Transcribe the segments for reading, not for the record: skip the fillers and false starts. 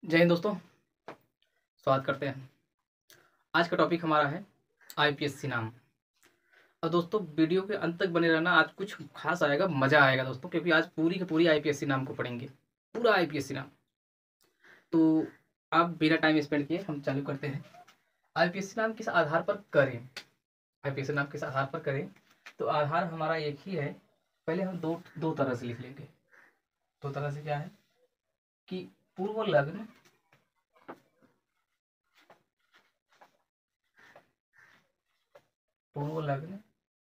जय हिंद दोस्तों। स्वागत करते हैं। आज का टॉपिक हमारा है आईपीएससी नाम। और दोस्तों वीडियो के अंत तक बने रहना, आज कुछ खास आएगा, मजा आएगा दोस्तों, क्योंकि आज पूरी की पूरी आईपीएससी नाम को पढ़ेंगे, पूरा आईपीएससी नाम। तो आप बिना टाइम स्पेंड किए हम चालू करते हैं। आईपीएससी नाम किस आधार पर करें? आईपीएससी नाम किस आधार पर करें? तो आधार हमारा एक ही है। पहले हम दो दो तरह से लिख लेंगे। दो तरह से क्या है कि पूर्व लग्न पूर्व लग्न,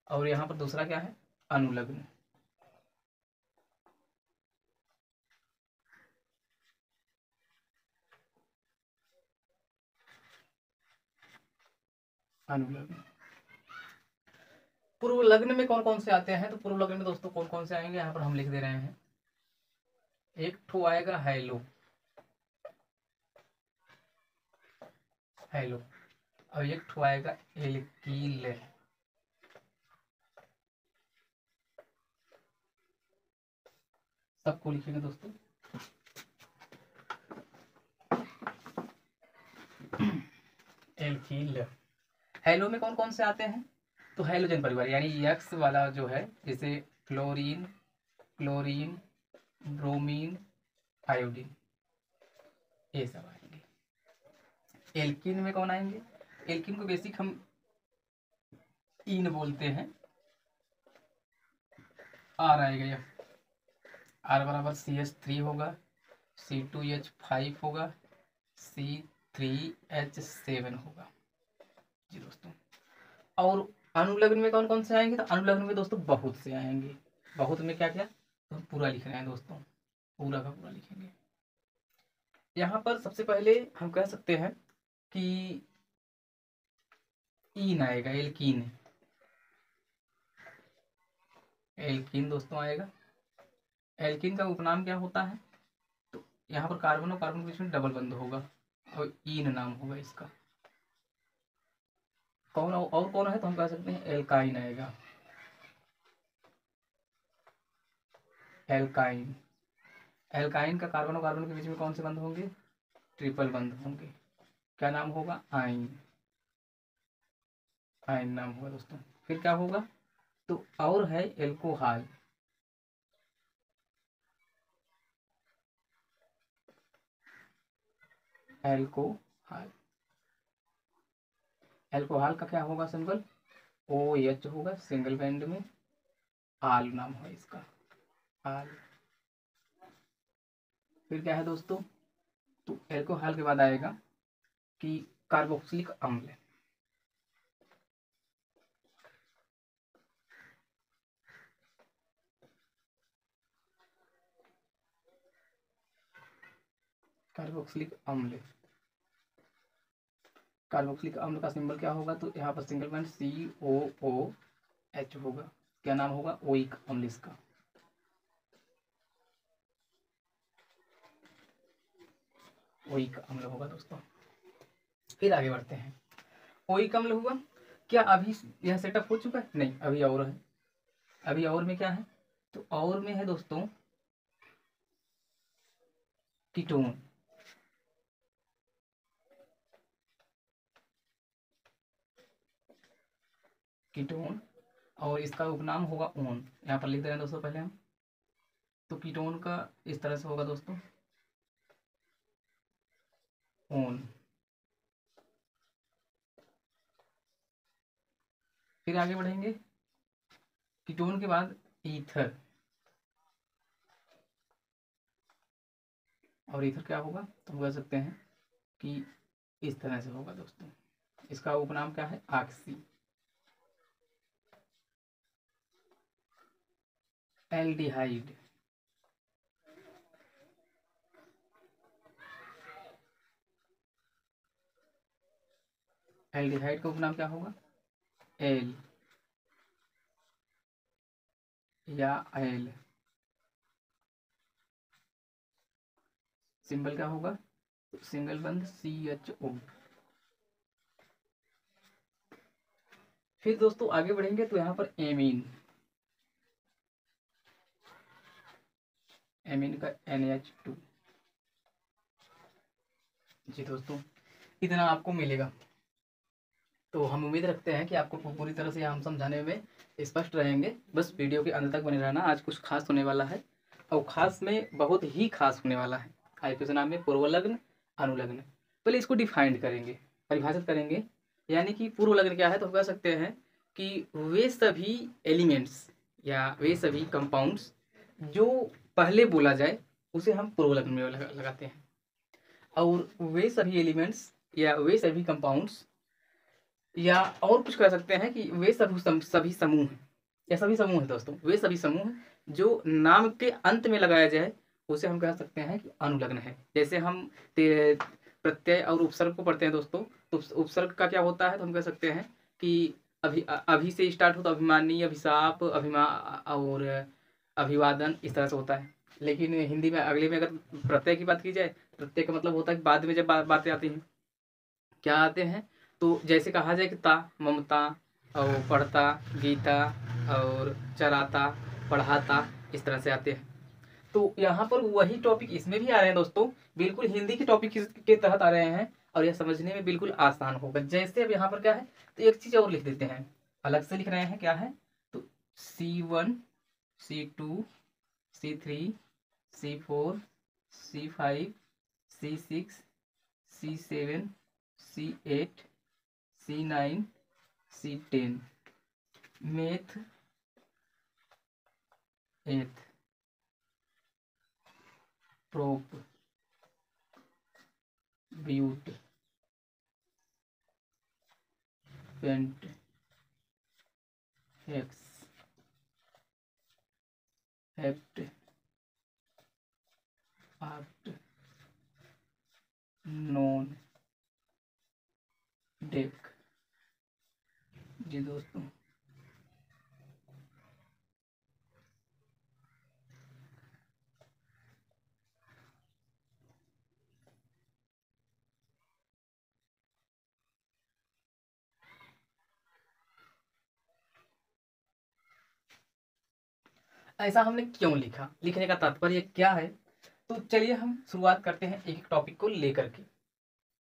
और यहाँ पर दूसरा क्या है, अनुलग्न। अनुलग्न। पूर्व लग्न में कौन कौन से आते हैं? तो पूर्व लग्न में दोस्तों कौन कौन से आएंगे यहाँ पर हम लिख दे रहे हैं। एक ठो आएगा हैलो। हैलो। और एक ठो आएगा एल्कील। सबको लिखेंगे दोस्तों। एल्कील। हैलो में कौन कौन से आते हैं? तो हैलोजन परिवार, यानी यक्स वाला जो है, जैसे क्लोरीन, क्लोरीन, ब्रोमीन, आयोडीन, ये सब आएंगे। एल्कीन में कौन आएंगे? एल्कीन को बेसिक हम इन बोलते हैं। आर आएगा, ये आर बराबर CH3 होगा, C2H5 होगा, C3H7 होगा जी दोस्तों। और अनुलग्न में कौन कौन से आएंगे? तो अनुलग्न में दोस्तों बहुत से आएंगे। बहुत में क्या क्या, तो हम पूरा लिख रहे हैं दोस्तों, पूरा का पूरा लिखेंगे। यहाँ पर सबसे पहले हम कह सकते हैं कि ईन आएगा, एल्कीन। एल्कीन दोस्तों आएगा। एल्कीन का उपनाम क्या होता है? तो यहाँ पर कार्बन और कार्बन के बीच में डबल बंध होगा और ईन नाम होगा इसका। कौन और कौन है? तो हम कह सकते हैं एल्काइन आएगा। एल्काइन। एल्काइन का कार्बन और कार्बन के बीच में कौन से बंध होंगे? ट्रिपल बंध होंगे। क्या नाम होगा? आइन। आइन नाम होगा दोस्तों। फिर क्या होगा? तो और है एल्कोहल। एल्कोहल। एल्कोहल का क्या होगा सिंबल? OH होगा सिंगल बैंड में। आल नाम है इसका। आल। फिर क्या है दोस्तों? तो एल्कोहल के बाद आएगा कि कार्बोक्सिलिक अम्ल। कार्बोक्सिलिक अम्ल। कार्बोक्सिलिक अम्ल का सिंबल क्या होगा? तो यहाँ पर सिंगल बैंड COOH होगा। क्या नाम होगा? ओइक अम्ल इसका। ओइक अम्ल होगा दोस्तों। फिर आगे बढ़ते हैं। ओइक अम्ल हुआ। क्या अभी यह सेटअप हो चुका है? नहीं, अभी और है। अभी और में क्या है? तो और में है दोस्तों कीटोन। कीटोन। और इसका उपनाम होगा ओन। यहाँ पर लिख दे रहे हैं दोस्तों पहले हम। तो कीटोन का इस तरह से होगा दोस्तों, ओन। फिर आगे बढ़ेंगे। कीटोन के बाद ईथर। और ईथर क्या होगा? तो हम कह सकते हैं कि इस तरह से होगा दोस्तों। इसका उपनाम क्या है? ऑक्सी। एल्डिहाइड। एल्डिहाइड का उपनाम क्या होगा? एल या एल। सिंबल क्या होगा? सिंगल बंद CHO। फिर दोस्तों आगे बढ़ेंगे तो यहाँ पर एमीन। एमीन का NH2। जी दोस्तों, इतना आपको मिलेगा। तो हम उम्मीद रखते हैं कि आपको पूरी तरह से हम समझाने में स्पष्ट रहेंगे। बस वीडियो के अंत तक बने रहना, आज कुछ खास होने वाला है और खास में बहुत ही खास होने वाला है। आईपीएस नाम में पूर्व लग्न, अनुलग्न। पहले इसको डिफाइंड करेंगे, परिभाषित करेंगे। यानी कि पूर्व लग्न क्या है, तो हम कह सकते हैं कि वे सभी एलिमेंट्स या वे सभी कंपाउंड्स जो पहले बोला जाए उसे हम पूर्व लग्न में लगाते हैं। और वे सभी एलिमेंट्स या वे सभी कंपाउंड्स या और कुछ कह सकते हैं कि वे सभी समूह हैं, या सभी समूह हैं दोस्तों, वे सभी समूह हैं जो नाम के अंत में लगाया जाए उसे हम कह सकते हैं कि अनुलग्न है। जैसे हम प्रत्यय और उपसर्ग को पढ़ते हैं दोस्तों, तो उपसर्ग का क्या होता है, तो हम कह सकते हैं कि अभी से स्टार्ट हो तो अभिमानी, अभिशाप, और अभिवादन, इस तरह से होता है। लेकिन हिंदी में अगले में अगर प्रत्यय की बात की जाए, प्रत्यय का मतलब होता है कि बाद में जब बातें आती हैं, क्या आते हैं, तो जैसे कहा जाए कि ता, ममता, और पढ़ता, गीता, और चराता, पढ़ाता, इस तरह से आते हैं। तो यहाँ पर वही टॉपिक इसमें भी आ रहे हैं दोस्तों, बिल्कुल हिंदी के टॉपिक के तहत आ रहे हैं और यह समझने में बिल्कुल आसान होगा। जैसे अब यहाँ पर क्या है, तो एक चीज और लिख देते हैं, अलग से लिख रहे हैं, क्या है, तो C1, C2, C3, C4, C5, C6, C7, C8, C9, C10, meth, eth, prop, but, pent, hex, hept, oct, non, dec. जी दोस्तों, ऐसा हमने क्यों लिखा, लिखने का तात्पर्य क्या है, तो चलिए हम शुरुआत करते हैं एक एक टॉपिक को लेकर के।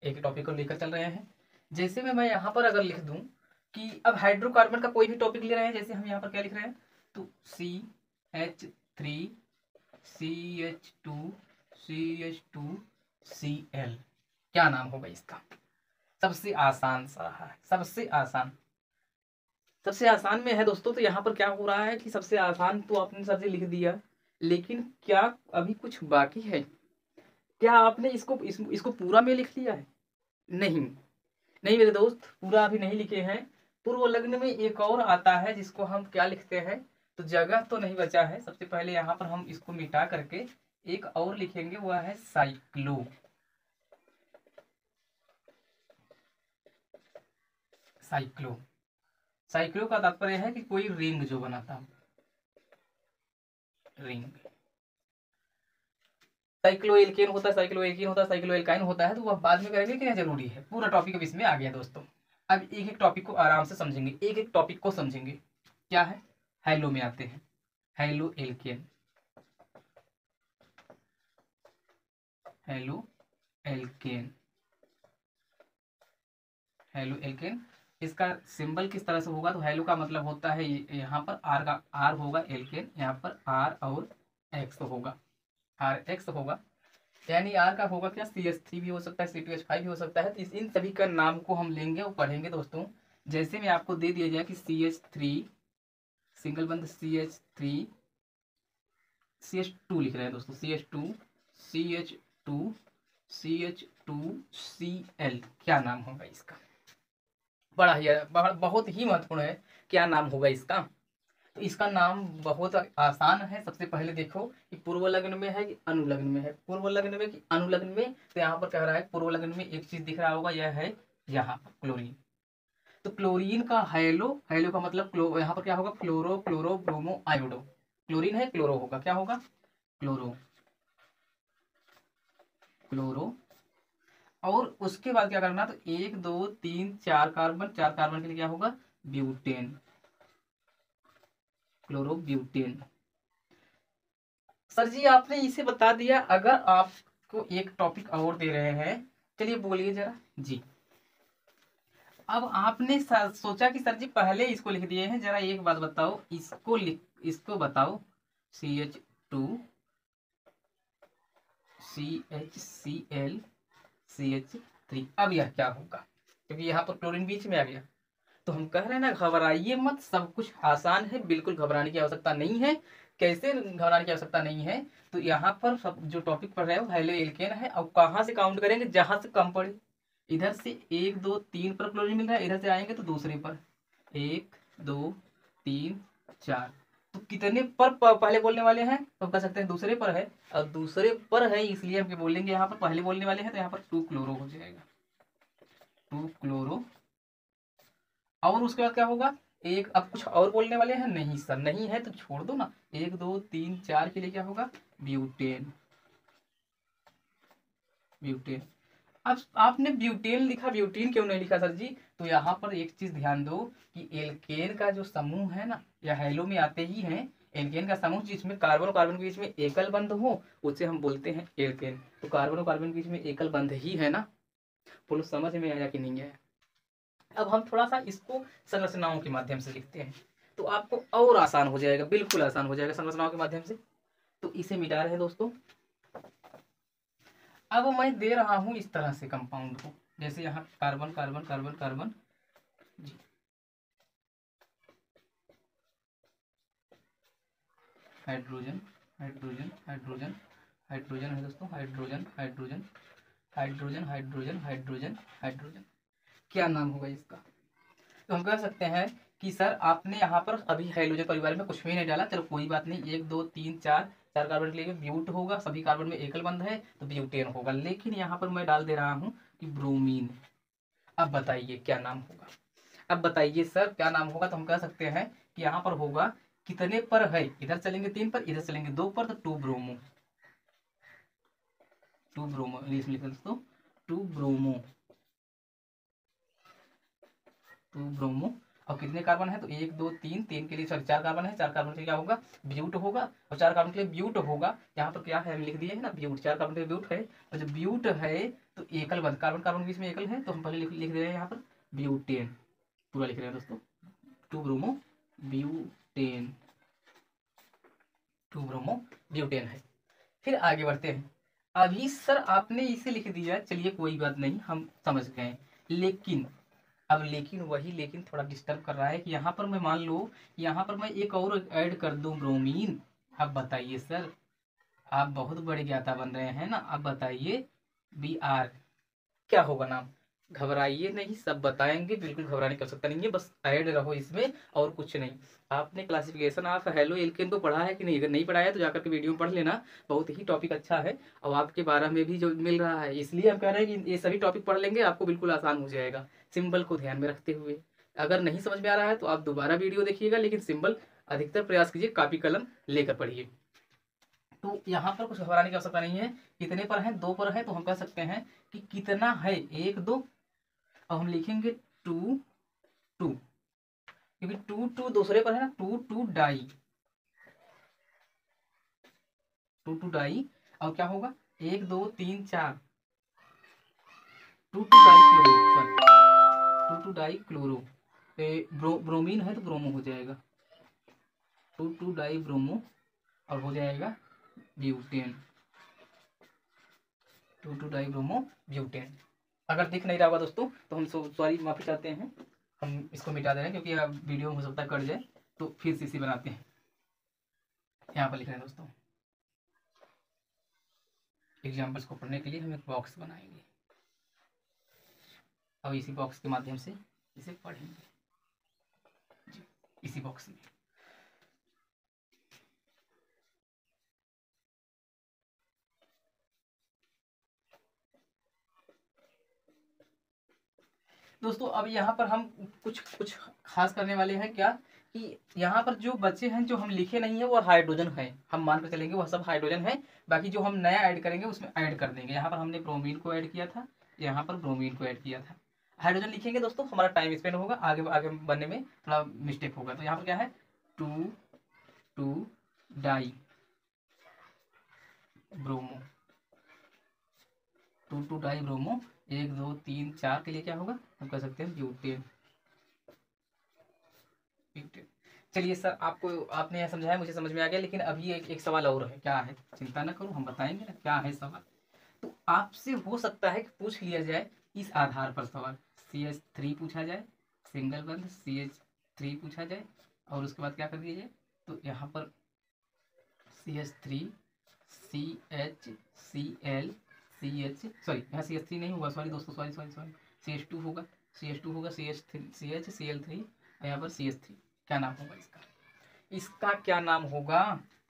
एक टॉपिक को लेकर चल रहे हैं। जैसे मैं यहाँ पर अगर लिख दूं कि अब हाइड्रोकार्बन का कोई भी टॉपिक ले रहे हैं, जैसे हम यहाँ पर क्या लिख रहे हैं, तो CH3, CH2, CH2, Cl, क्या नाम होगा इसका, सबसे आसान सा है, सबसे आसान में है दोस्तों। तो यहाँ पर क्या हो रहा है कि सबसे आसान तो आपने सर जी लिख दिया, लेकिन क्या अभी कुछ बाकी है, क्या आपने इसको पूरा में लिख लिया है? नहीं, नहीं मेरे दोस्त, पूरा अभी नहीं लिखे हैं। पूर्व लग्न में एक और आता है जिसको हम क्या लिखते हैं, तो जगह तो नहीं बचा है, सबसे पहले यहाँ पर हम इसको मिटा करके एक और लिखेंगे, वह है साइक्लो। साइक्लो, साइक्लो का तात्पर्य है कि कोई रिंग जो बनाता है, रिंग। साइक्लोएल्केन होता है, साइक्लोएल्कीन होता है, साइक्लोएल्काइन होता है, तो वह बाद में करेंगे कि जरूरी है, पूरा टॉपिक अब इसमें आ गया दोस्तों। अब एक एक टॉपिक को आराम से समझेंगे, एक एक टॉपिक को समझेंगे। क्या है, हैलो में आते हैं, halo alkane, halo alkane, halo alkane. इसका सिंबल किस तरह से होगा, तो हैलो का मतलब होता है यहाँ पर आर का, आर होगा, एल्केन यहाँ पर आर और एक्स होगा, आर एक्स होगा, यानी आर का होगा क्या, CH3 भी हो सकता है, C2H5 भी हो सकता है। तो इन सभी का नाम को हम लेंगे और पढ़ेंगे दोस्तों। जैसे में आपको दे दिया जाए कि CH3, सिंगल बंद CH3, CH2 लिख रहे हैं दोस्तों, CH2, CH2, CH2Cl, क्या नाम होगा इसका, बड़ा ही बहुत ही महत्वपूर्ण है, क्या नाम होगा इसका। तो इसका नाम बहुत आसान है। सबसे पहले देखो कि पूर्व लग्न में है कि अनुलग्न में है, पूर्व लग्न में कि अनुलग्न में, तो यहाँ पर कह रहा है पूर्व लग्न में एक चीज दिख रहा होगा, यह है यहाँ पर क्लोरीन। तो क्लोरीन का हैलो, हैलो का मतलब यहाँ पर क्या होगा, chloro, chloro, bromo, iodo. Chlorine है, क्लोरो होगा, क्या होगा, क्लोरो, क्लोरो। और उसके बाद क्या करना, तो 1 2 3 4 कार्बन, 4 कार्बन के लिए क्या होगा, ब्यूटेन, क्लोरोब्यूटेन। सर जी आपने इसे बता दिया, अगर आपको एक टॉपिक और दे रहे हैं चलिए बोलिए जरा जी। अब आपने सोचा कि सर जी पहले इसको लिख दिए हैं, जरा एक बात बताओ, इसको बताओ CH2 CHCl CH3, अब यह क्या होगा, क्योंकि यहाँ पर क्लोरीन बीच में आ गया। तो हम कह रहे हैं ना, घबराइए मत, सब कुछ आसान है, बिल्कुल घबराने की आवश्यकता नहीं है। कैसे घबराने की आवश्यकता नहीं है, तो यहाँ पर सब जो टॉपिक पढ़ रहे हो हेलो एल्केन है। अब कहाँ से काउंट करेंगे, जहां से कम पड़े। इधर से 1 2 3 पर क्लोरीन मिल रहा है, इधर से आएंगे तो दूसरे पर 1 2 3 4। तो कितने पर पहले बोलने वाले हैं, तो कह सकते हैं दूसरे पर है। और दूसरे पर है इसलिए हम बोलेंगे, यहाँ पर पहले बोलने वाले हैं तो यहाँ पर 2 क्लोरो हो जाएगा, 2 क्लोरो। और उसके बाद क्या होगा, एक, अब कुछ और बोलने वाले हैं, नहीं सर नहीं है तो छोड़ दो ना। 1 2 3 4 के लिए क्या होगा, ब्यूटेन, ब्यूटेन। अब आपने ब्यूटेन लिखा, ब्यूटीन क्यों नहीं लिखा सर जी। तो यहाँ पर एक चीज ध्यान दो कि एल्केन का जो समूह है ना, या हेलो में आते ही है, एल्केन का समूह जिसमें कार्बन और कार्बन के बीच में एकल बंध हो उसे हम बोलते हैं एल्केन। तो कार्बन और कार्बन के बीच में एकल बंध ही है ना। बोलो समझ में आया कि नहीं आया। अब हम थोड़ा सा इसको संरचनाओं के माध्यम से लिखते हैं, तो आपको और आसान हो जाएगा, बिल्कुल आसान हो जाएगा संरचनाओं के माध्यम से। तो इसे मिटा रहे हैं दोस्तों। अब मैं दे रहा हूं इस तरह से कंपाउंड को, जैसे यहाँ कार्बन कार्बन कार्बन कार्बन जी, हाइड्रोजन हाइड्रोजन हाइड्रोजन हाइड्रोजन है दोस्तों, hydrogen hydrogen hydrogen hydrogen hydrogen hydrogen. क्या नाम होगा इसका। तो हम कह सकते हैं कि सर आपने यहाँ पर अभी हाइड्रोजन परिवार में कुछ भी नहीं डाला, चलो कोई बात नहीं। 1 2 3 4 4 कार्बन के लिए ब्यूट होगा, सभी कार्बन में एकल बंध है तो ब्यूटेन होगा। लेकिन यहाँ पर मैं डाल दे रहा हूँ कि ब्रोमीन। अब बताइए क्या नाम होगा, अब बताइए सर क्या नाम होगा। तो हम कह सकते हैं कि यहाँ पर होगा, कितने पर है, इधर चलेंगे 3 पर, इधर चलेंगे 2 पर, तो 2 ब्रोमो, 2 ब्रोमो इंग्लिश में लिख दोस्तों, 2 ब्रोमो, 2 ब्रोमो। और कितने कार्बन है, तो 1 2 3 3 के लिए, सॉरी 4 कार्बन है, 4 कार्बन के लिए क्या होगा, ब्यूट होगा। और 4 कार्बन के लिए ब्यूट होगा, यहाँ पर क्या है हम लिख दिए है ना, ब्यूट। 4 कार्बन के लिए ब्यूट है, और जब ब्यूट है तो एकल बंध, कार्बन कार्बन के बीच में एकल है, तो हम पहले लिख दे रहे हैं यहाँ पर ब्यूटेन, पूरा लिख रहे हैं दोस्तों, 2 ब्रोमो ब्यूटेन, 2 ब्रोमो ब्यूटेन है। फिर आगे बढ़ते हैं। अभी सर आपने इसे लिख दिया, चलिए कोई बात नहीं, हम समझ गए। लेकिन अब लेकिन वही लेकिन थोड़ा डिस्टर्ब कर रहा है कि यहाँ पर मैं मान लो, यहाँ पर मैं एक और ऐड कर दूं ब्रोमीन। अब बताइए सर, आप बहुत बड़े ज्ञाता बन रहे हैं ना। अब बताइए Br क्या होगा नाम। घबराइए नहीं, सब बताएंगे, बिल्कुल घबराने की आवश्यकता नहीं है, बस ऐड रहो इसमें और कुछ नहीं। आपने क्लासिफिकेशन ऑफ हेलो एल्केन को पढ़ा है कि नहीं, अगर नहीं पढ़ा है तो जाकर के वीडियो में पढ़ लेना, बहुत ही टॉपिक अच्छा है। और आपके 12 में भी जो मिल रहा है, इसलिए हम कह रहे हैं कि ये सभी टॉपिक पढ़ लेंगे, आपको बिल्कुल आसान हो जाएगा, सिंबल को ध्यान में रखते हुए। अगर नहीं समझ में आ रहा है तो आप दोबारा वीडियो देखिएगा, लेकिन सिंबल अधिकतर प्रयास कीजिए कॉपी कलम लेकर पढ़िए। तो यहाँ पर कुछ घबराने की आवश्यकता नहीं है। कितने पर है, 2 पर है, तो हम कह सकते हैं कि कितना है, 1 2। अब हम लिखेंगे 2 2, क्योंकि 2 2 दूसरे पर है ना, 2 2 डाई, 2 2 डाई। और क्या होगा, 1 2 3 4, 2 2 die chloro, sorry 2 2 die chloro. Bromine है तो ब्रोमो हो जाएगा, 2 2 डाई ब्रोमो, और हो जाएगा ब्यूटेन, 2 2 डाई ब्रोमो ब्यूटेन। अगर दिख नहीं रहा होगा दोस्तों तो हम सॉरी माफी चाहते हैं, हम इसको मिटा दे रहे हैं क्योंकि अब वीडियो हो सकता है कट जाए, तो फिर से इसी बनाते हैं। यहाँ पर लिख रहे हैं दोस्तों, एग्जाम्पल्स को पढ़ने के लिए हम एक बॉक्स बनाएंगे, और इसी बॉक्स के माध्यम से इसे पढ़ेंगे जी, इसी बॉक्स में। दोस्तों अब यहाँ पर हम कुछ कुछ खास करने वाले हैं, क्या कि यहाँ पर जो बच्चे हैं जो हम लिखे नहीं है वो हाइड्रोजन है, हम मान कर चलेंगे वह सब हाइड्रोजन है। बाकी जो हम नया ऐड करेंगे उसमें ऐड कर देंगे। यहाँ पर हमने ब्रोमीन को ऐड किया था, यहाँ पर ब्रोमीन को ऐड किया था। हाइड्रोजन लिखेंगे दोस्तों, हमारा टाइम स्पेंड होगा, आगे आगे बनने में थोड़ा मिस्टेक होगा। तो यहाँ पर क्या है, 2 2 डाई ब्रोमो, 2 डाई ब्रोमो 1 2 3 4 के लिए क्या होगा, हम कह सकते हैं ब्यूटेन। चलिए सर, आपको आपने यह समझाया, मुझे समझ में आ गया, लेकिन अभी एक सवाल और है। क्या है, चिंता ना करो, हम बताएंगे ना क्या है सवाल। तो आपसे हो सकता है कि पूछ लिया जाए इस आधार पर सवाल, CH3 पूछा जाए, सिंगल बंध CH3 पूछा जाए, और उसके बाद क्या कर दिया जाए, तो यहाँ पर CH3 CHCl CH, सॉरी यहाँ CH3 नहीं होगा, सॉरी दोस्तों, सॉरी सॉरी सॉरी, CH2 होगा, CH2 होगा, CHCl3, यहाँ पर CH3। क्या नाम होगा इसका, इसका क्या नाम होगा,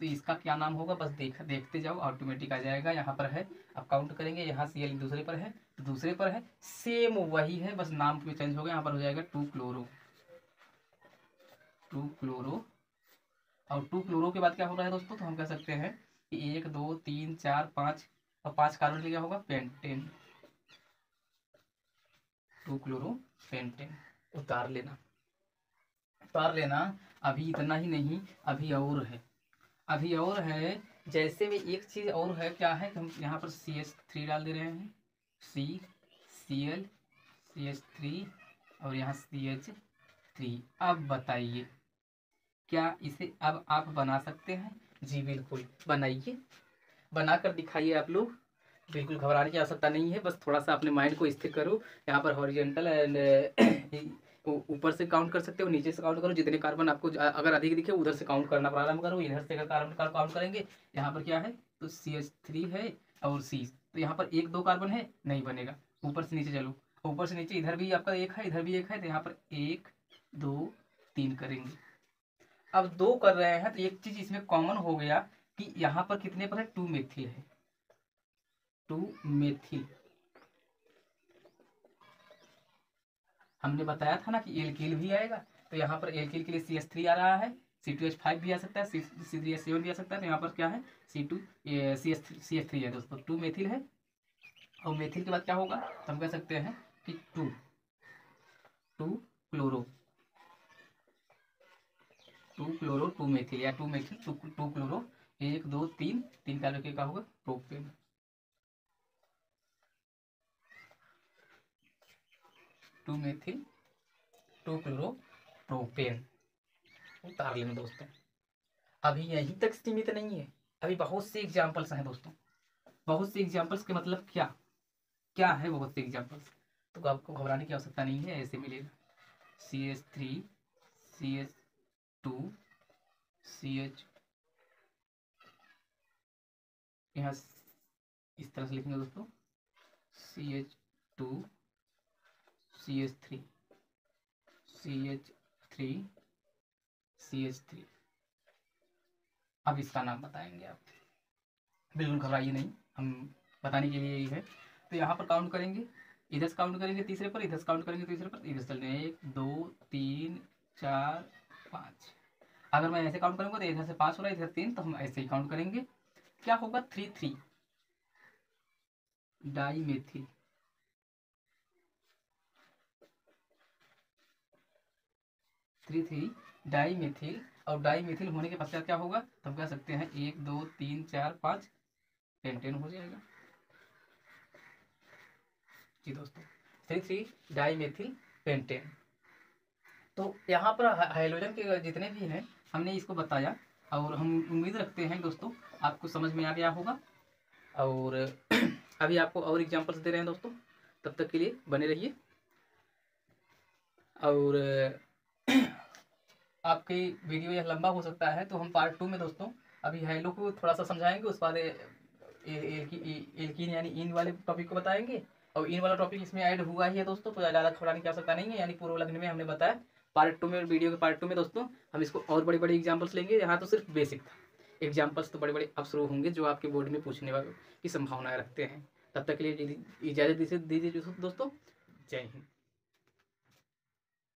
तो इसका क्या नाम होगा, बस देखते जाओ, ऑटोमेटिक आ जाएगा। यहाँ पर है, अब काउंट करेंगे, यहाँ Cl दूसरे पर है, दूसरे पर है, सेम वही है, बस नाम में चेंज हो गया। यहाँ पर हो जाएगा 2 क्लोरो, 2 क्लोरो, और 2 क्लोरो के बाद क्या हो रहा है दोस्तों, तो हम कह सकते हैं कि 1 2 3 4 5, और 5 कार्बन के क्या होगा, पेंटेन, 2 क्लोरो पेंटेन। उतार लेना, उतार लेना। अभी इतना ही नहीं, अभी और है, अभी और है। जैसे में एक चीज और है, क्या है कि हम यहाँ पर CH3 डाल दे रहे हैं, CCl CH3, और यहाँ CH3। अब बताइए क्या इसे अब आप बना सकते हैं, जी बिल्कुल बनाइए, बनाकर दिखाइए आप लोग। बिल्कुल घबराने की आवश्यकता नहीं है, बस थोड़ा सा अपने माइंड को स्थिर करो। यहाँ पर हॉरिजॉन्टल एंड ऊपर से काउंट कर सकते हो, नीचे से काउंट करो, जितने कार्बन आपको अगर अधिक दिखे उधर से काउंट करना प्रारंभ करो। इधर से अगर कार्बन का काउंट करेंगे, यहाँ पर क्या है, तो CH3 है और C, तो यहाँ पर 1 2 कार्बन है, नहीं बनेगा। ऊपर से नीचे चलो, ऊपर से नीचे, इधर भी आपका 1 है, इधर भी 1 है, तो यहाँ पर 1 2 3 करेंगे। अब 2 कर रहे हैं, तो एक चीज इसमें कॉमन हो गया कि यहाँ पर कितने पर है, 2 मेथिल है, 2 मेथिल। हमने बताया था ना कि एल्किल भी आएगा, तो यहाँ पर एल्किल के लिए CH3 आ रहा है, C2H5 भी आ सकता है, C3H7 भी आ सकता है, तो यहाँ पर क्या है, C2 CH3 है दोस्तों, 2 मेथिल है। और मेथिल के बाद क्या होगा, तो हम कह सकते हैं कि 2 क्लोरो, 2 क्लोरो 2 मेथिल, या 2 मेथिल 2 क्लोरो, 1 2 3 3 का लेके क्या होगा, प्रोपेन, 2 मेथिल 2 क्लोरो प्रोपेन। उतार लेना दोस्तों। अभी यहीं तक सीमित नहीं है, अभी बहुत से एग्जाम्पल्स हैं दोस्तों। बहुत से एग्जाम्पल्स के मतलब क्या, क्या है बहुत से एग्जाम्पल्स, तो आपको घबराने की आवश्यकता नहीं है, ऐसे मिलेगा CH3 CH2 CH, यहाँ इस तरह से लिखेंगे दोस्तों, CH2 CH3 CH3 CH3। अब इसका नाम बताएंगे आप, बिल्कुल घबराइए नहीं, हम बताने के लिए ही है। तो यहाँ पर काउंट करेंगे, इधर से काउंट करेंगे तीसरे पर, इधर से काउंट करेंगे तीसरे पर, इधर से चलते हैं 1 2 3 4 5। अगर मैं ऐसे काउंट करूंगा तो इधर से 5 हो रहा है, इधर 3, तो हम ऐसे ही काउंट करेंगे। क्या होगा, 3 3 डाई मेथिल, 3 3 डाई मेथिल, और डाई मेथिल होने के पश्चात क्या होगा, तो हम कह सकते हैं 1 2 3 4 5 पेंटेन हो जाएगा। जी दोस्तों, 3 3 डाई मेथिल पेंटेन। तो यहाँ पर हाइड्रोजन के जितने भी हैं हमने इसको बताया, और हम उम्मीद रखते हैं दोस्तों आपको समझ में आ गया होगा। और अभी आपको और एग्जांपल्स दे रहे हैं दोस्तों, तब तक के लिए बने रहिए। और आपकी वीडियो यह लंबा हो सकता है, तो हम पार्ट 2 में दोस्तों अभी हैलो को थोड़ा सा समझाएंगे, उस बाद एल्कीन यानी इन वाले टॉपिक को बताएंगे। और इन वाला टॉपिक इसमें ऐड हुआ ही है दोस्तों, तो ज़्यादा घबराने की आवश्यकता नहीं है। यानी पूर्व लग्न में हमने बताया, पार्ट 2 में, वीडियो के पार्ट 2 में दोस्तों हम इसको और बड़ी बड़ी एग्जाम्पल्स लेंगे। यहाँ तो सिर्फ बेसिक था, एग्जाम्पल्स तो बड़े बड़े अब शुरू होंगे जो आपके बोर्ड में पूछने वाले की संभावनाएं रखते हैं। तब तक के लिए इजाज़त दीजिए दोस्तों, जय हिंद।